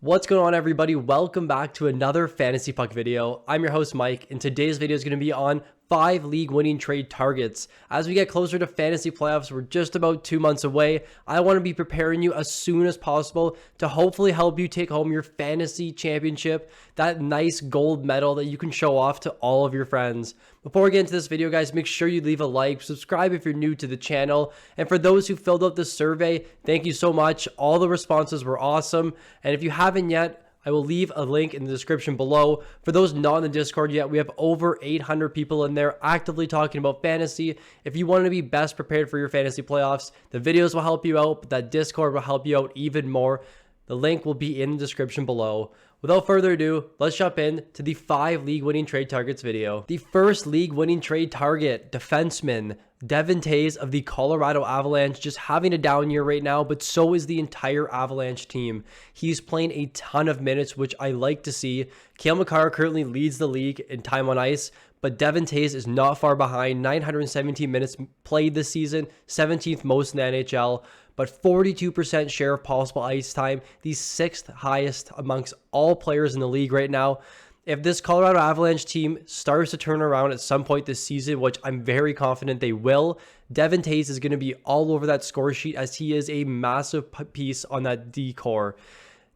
What's going on, everybody? Welcome back to another Fantasy Puck video. I'm your host, Mike, and today's video is going to be on 5 league-winning trade targets. As we get closer to fantasy playoffs, we're just about 2 months away. I want to be preparing you as soon as possible to hopefully help you take home your fantasy championship, that nice gold medal that you can show off to all of your friends. Before we get into this video, guys, make sure you leave a like, subscribe if you're new to the channel, and for those who filled out the survey, thank you so much. All the responses were awesome, and if you haven't yet, I will leave a link in the description below. For those not in the Discord yet, we have over 800 people in there actively talking about fantasy. If you want to be best prepared for your fantasy playoffs, the videos will help you out, but that Discord will help you out even more. The link will be in the description below. Without further ado, let's jump in to the 5 league-winning trade targets video. The first league-winning trade target, defenseman Devon Toews of the Colorado Avalanche, just having a down year right now, but so is the entire Avalanche team. He's playing a ton of minutes, which I like to see. Cale Makar currently leads the league in time on ice, but Devon Toews is not far behind. 917 minutes played this season, 17th most in the NHL, but 42% share of possible ice time, the 6th highest amongst all players in the league right now. If this Colorado Avalanche team starts to turn around at some point this season, which I'm very confident they will, Devon Toews is going to be all over that score sheet as he is a massive piece on that D core.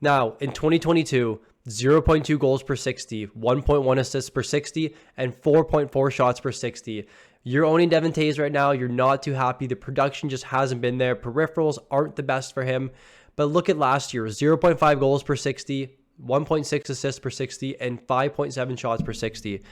Now, in 2022, 0.2 goals per 60, 1.1 assists per 60, and 4.4 shots per 60. You're owning Devon Toews right now. You're not too happy. The production just hasn't been there. Peripherals aren't the best for him. But look at last year, 0.5 goals per 60, 1.6 assists per 60, and 5.7 shots per 60.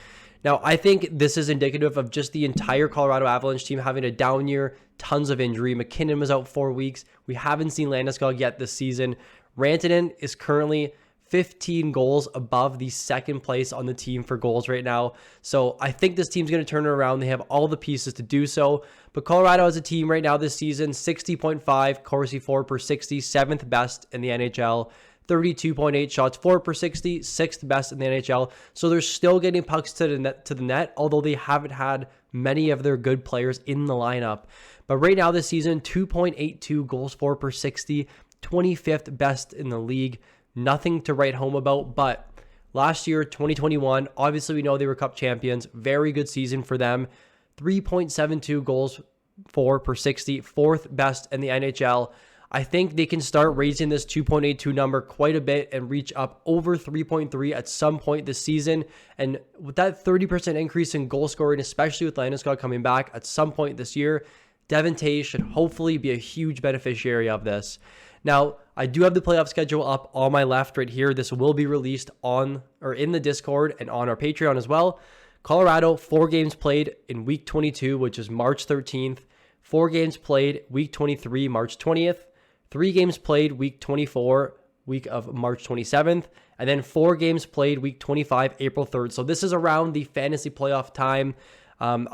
Now, I think this is indicative of just the entire Colorado Avalanche team having a down year, tons of injury. McKinnon was out 4 weeks. We haven't seen Landeskog yet this season. Rantanen is currently 15 goals above the second place on the team for goals right now. So I think this team's going to turn it around. They have all the pieces to do so. But Colorado as a team right now this season, 60.5 Corsi for per 60, 7th best in the NHL. 32.8 shots for per 60, 6th best in the NHL. So they're still getting pucks to the net, although they haven't had many of their good players in the lineup. But right now this season, 2.82 goals for per 60, 25th best in the league. Nothing to write home about, but last year, 2021, obviously we know they were Cup champions. Very good season for them. 3.72 goals for per 60, 4th best in the NHL. I think they can start raising this 2.82 number quite a bit and reach up over 3.3 at some point this season. And with that 30% increase in goal scoring, especially with Landeskog coming back at some point this year, Devon Toews should hopefully be a huge beneficiary of this. Now, I do have the playoff schedule up on my left right here. This will be released on or in the Discord and on our Patreon as well. Colorado, 4 games played in week 22, which is March 13th. 4 games played week 23, March 20th. 3 games played week 24, week of March 27th. And then 4 games played week 25, April 3rd. So this is around the fantasy playoff time.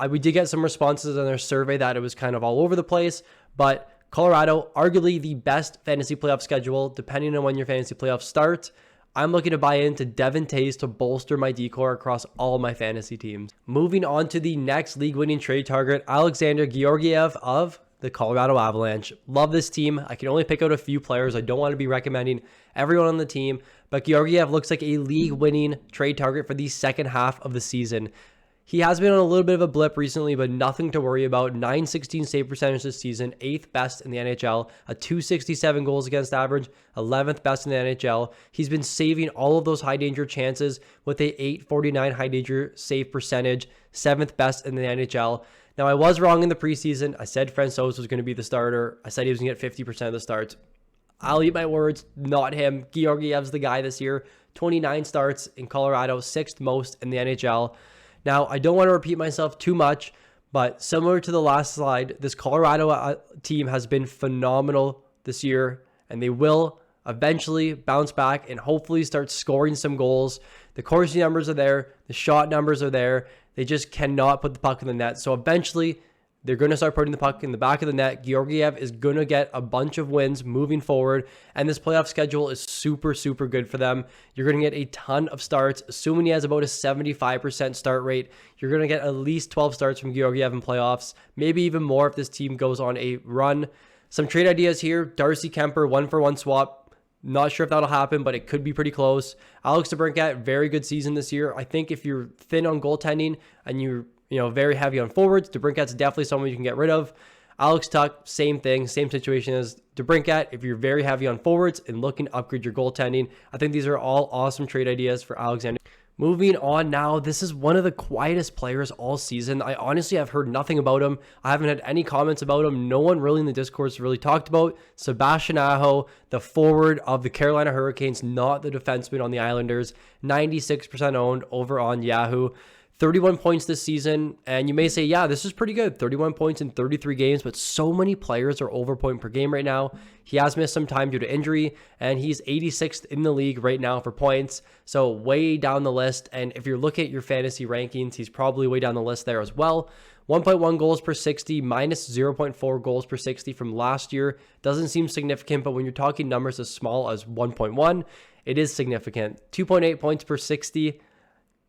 We did get some responses on their survey that it was kind of all over the place, but Colorado, arguably the best fantasy playoff schedule, depending on when your fantasy playoffs start. I'm looking to buy into Devon Toews to bolster my decor across all my fantasy teams. Moving on to the next league-winning trade target, Alexander Georgiev of the Colorado Avalanche. Love this team. I can only pick out a few players. I don't want to be recommending everyone on the team, but Georgiev looks like a league-winning trade target for the second half of the season. He has been on a little bit of a blip recently, but nothing to worry about. 916 save percentage this season, 8th best in the NHL, a 267 goals against average, 11th best in the NHL. He's been saving all of those high danger chances with a 849 high danger save percentage, 7th best in the NHL. Now, I was wrong in the preseason. I said Francouz was going to be the starter. I said he was going to get 50% of the starts. I'll eat my words, not him. Georgiev's the guy this year. 29 starts in Colorado, 6th most in the NHL. Now, I don't want to repeat myself too much, but similar to the last slide, this Colorado team has been phenomenal this year, and they will eventually bounce back and hopefully start scoring some goals. The Corsi numbers are there. The shot numbers are there. They just cannot put the puck in the net. So eventually, they're going to start putting the puck in the back of the net. Georgiev is going to get a bunch of wins moving forward, and this playoff schedule is super, super good for them. You're going to get a ton of starts. Assuming he has about a 75% start rate, you're going to get at least 12 starts from Georgiev in playoffs, maybe even more if this team goes on a run. Some trade ideas here. Darcy Kemper, 1-for-1 swap. Not sure if that'll happen, but it could be pretty close. Alex DeBrincat, very good season this year. I think if you're thin on goaltending and you're very heavy on forwards, DeBrincat's definitely someone you can get rid of. Alex Tuck, same thing, same situation as DeBrincat. If you're very heavy on forwards and looking to upgrade your goaltending, I think these are all awesome trade ideas for Alexander. Moving on now, this is one of the quietest players all season. I honestly have heard nothing about him. I haven't had any comments about him. No one really in the Discourse really talked about Sebastian Aho, the forward of the Carolina Hurricanes, not the defenseman on the Islanders. 96% owned over on Yahoo. 31 points this season, and you may say, yeah, this is pretty good. 31 points in 33 games, but so many players are over point per game right now. He has missed some time due to injury, and he's 86th in the league right now for points, so way down the list. And if you're looking at your fantasy rankings, he's probably way down the list there as well. 1.1 goals per 60, minus 0.4 goals per 60 from last year. Doesn't seem significant, but when you're talking numbers as small as 1.1, it is significant. 2.8 points per 60,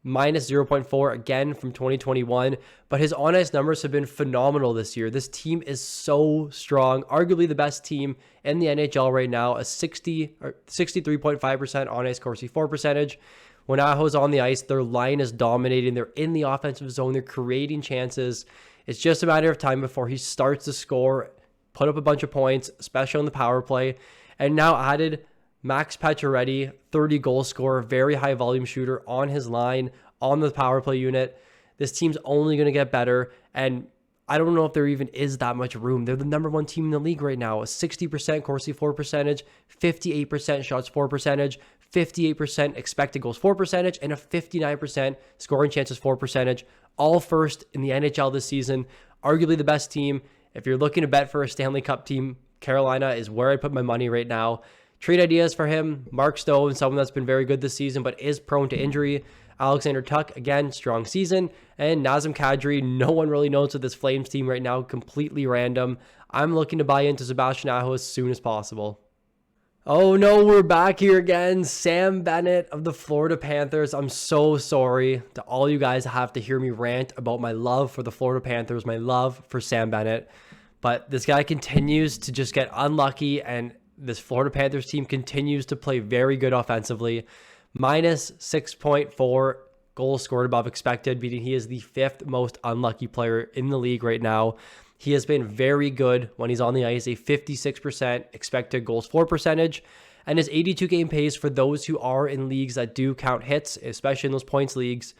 minus 0.4 again from 2021, but his on-ice numbers have been phenomenal this year. This team is so strong, arguably the best team in the NHL right now, a 63.5% on-ice Corsi for percentage. When Aho's on the ice, their line is dominating. They're in the offensive zone. They're creating chances. It's just a matter of time before he starts to score, put up a bunch of points, especially on the power play. And now added Max Pacioretty, 30 goal scorer, very high volume shooter on his line, on the power play unit. This team's only going to get better, and I don't know if there even is that much room. They're the number one team in the league right now, a 60% Corsi for percentage, 58% shots for percentage, 58% expected goals for percentage, and a 59% scoring chances for percentage, all first in the NHL this season. Arguably the best team. If you're looking to bet for a Stanley Cup team, Carolina is where I put my money right now. Trade ideas for him: Mark Stone, someone that's been very good this season but is prone to injury. Alexander Tuck, again, strong season. And Nazem Kadri, no one really knows with this Flames team right now, completely random. I'm looking to buy into Sebastian Aho as soon as possible. Oh no, we're back here again. Sam Bennett of the Florida Panthers. I'm so sorry to all you guys have to hear me rant about my love for the Florida Panthers, my love for Sam Bennett. But this guy continues to just get unlucky, and this Florida Panthers team continues to play very good offensively. Minus 6.4 goals scored above expected, meaning he is the fifth most unlucky player in the league right now. He has been very good when he's on the ice, a 56% expected goals for percentage, and his 82-game pace for those who are in leagues that do count hits, especially in those points leagues.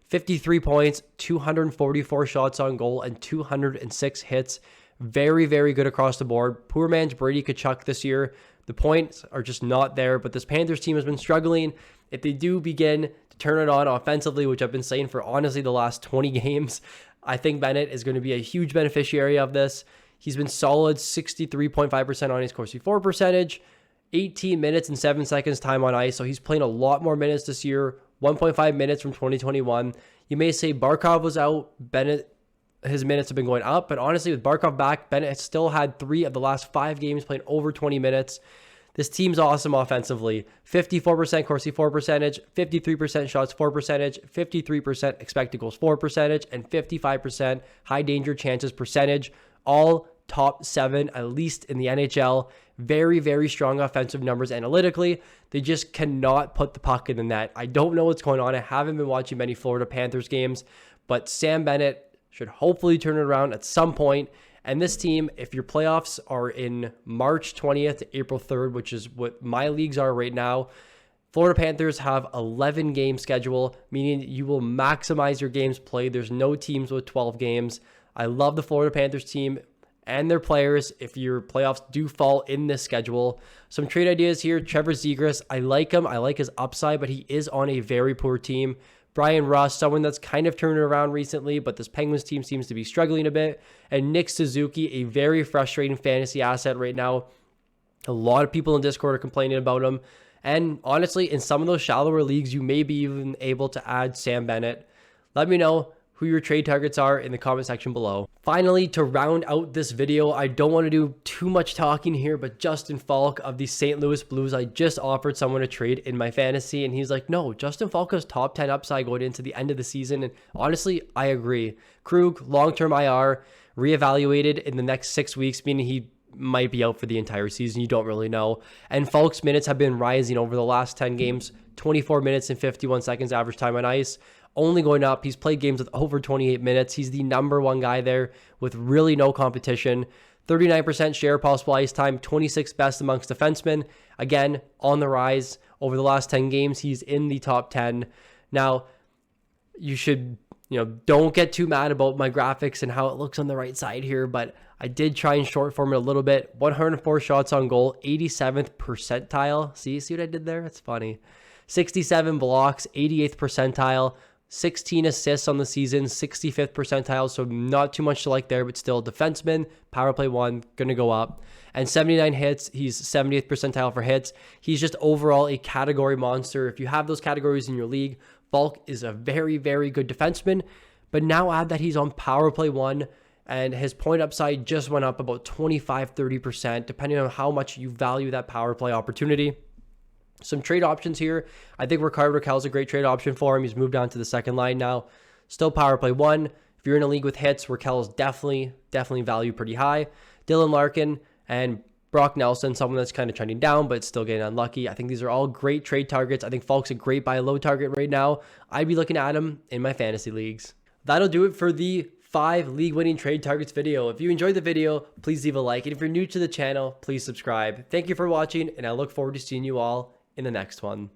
53 points, 244 shots on goal, and 206 hits. Very, very good across the board. Poor man's Brady Tkachuk this year. The points are just not there, but this Panthers team has been struggling. If they do begin to turn it on offensively, which I've been saying for honestly the last 20 games, I think Bennett is going to be a huge beneficiary of this. He's been solid, 63.5% on his Corsi for percentage, 18 minutes and 7 seconds time on ice, so he's playing a lot more minutes this year, 1.5 minutes from 2021. You may say Barkov was out, Bennett, his minutes have been going up, but honestly, with Barkov back, Bennett has still had 3 of the last 5 games playing over 20 minutes. This team's awesome offensively. 54% Corsi for percentage, 53% shots for percentage, 53% expected goals for percentage, and 55% high danger chances percentage. All top 7, at least in the NHL. Very, very strong offensive numbers analytically. They just cannot put the puck in the net. I don't know what's going on. I haven't been watching many Florida Panthers games, but Sam Bennett should hopefully turn it around at some point. And this team, if your playoffs are in March 20th to April 3rd, which is what my leagues are right now, Florida Panthers have 11 game schedule, meaning you will maximize your games played. There's no teams with 12 games. I love the Florida Panthers team and their players if your playoffs do fall in this schedule. Some trade ideas here: Trevor Zegras, I like him. I like his upside, but he is on a very poor team. Brian Russ, someone that's kind of turned it around recently, but this Penguins team seems to be struggling a bit. And Nick Suzuki, a very frustrating fantasy asset right now. A lot of people in Discord are complaining about him. And honestly, in some of those shallower leagues, you may be even able to add Sam Bennett. Let me know who your trade targets are in the comment section below. Finally, to round out this video, I don't want to do too much talking here, but Justin Faulk of the St. Louis Blues, I just offered someone a trade in my fantasy, and he's like, no, Justin Faulk has top 10 upside going into the end of the season. And honestly, I agree. Krug, long-term IR, reevaluated in the next 6 weeks, meaning he might be out for the entire season. You don't really know. And Faulk's minutes have been rising over the last 10 games, 24 minutes and 51 seconds average time on ice, only going up. He's played games with over 28 minutes. He's the number one guy there with really no competition. 39% share of possible ice time, 26th best amongst defensemen. Again, on the rise over the last 10 games. He's in the top 10. Now, you should, don't get too mad about my graphics and how it looks on the right side here, but I did try and short form it a little bit. 104 shots on goal, 87th percentile. See what I did there? It's funny. 67 blocks, 88th percentile. 16 assists on the season, 65th percentile, so not too much to like there, but still defenseman, power play 1, going to go up. And 79 hits, he's 70th percentile for hits. He's just overall a category monster. If you have those categories in your league, Faulk is a very, very good defenseman, but now add that he's on power play 1, and his point upside just went up about 25-30%, depending on how much you value that power play opportunity. Some trade options here. I think Rickard Rakell's a great trade option for him. He's moved down to the second line now. Still power play 1. If you're in a league with hits, Rakell's definitely value pretty high. Dylan Larkin and Brock Nelson, someone that's kind of trending down, but still getting unlucky. I think these are all great trade targets. I think Faulk's a great buy low target right now. I'd be looking at him in my fantasy leagues. That'll do it for the 5 league winning trade targets video. If you enjoyed the video, please leave a like. And if you're new to the channel, please subscribe. Thank you for watching, and I look forward to seeing you all in the next one.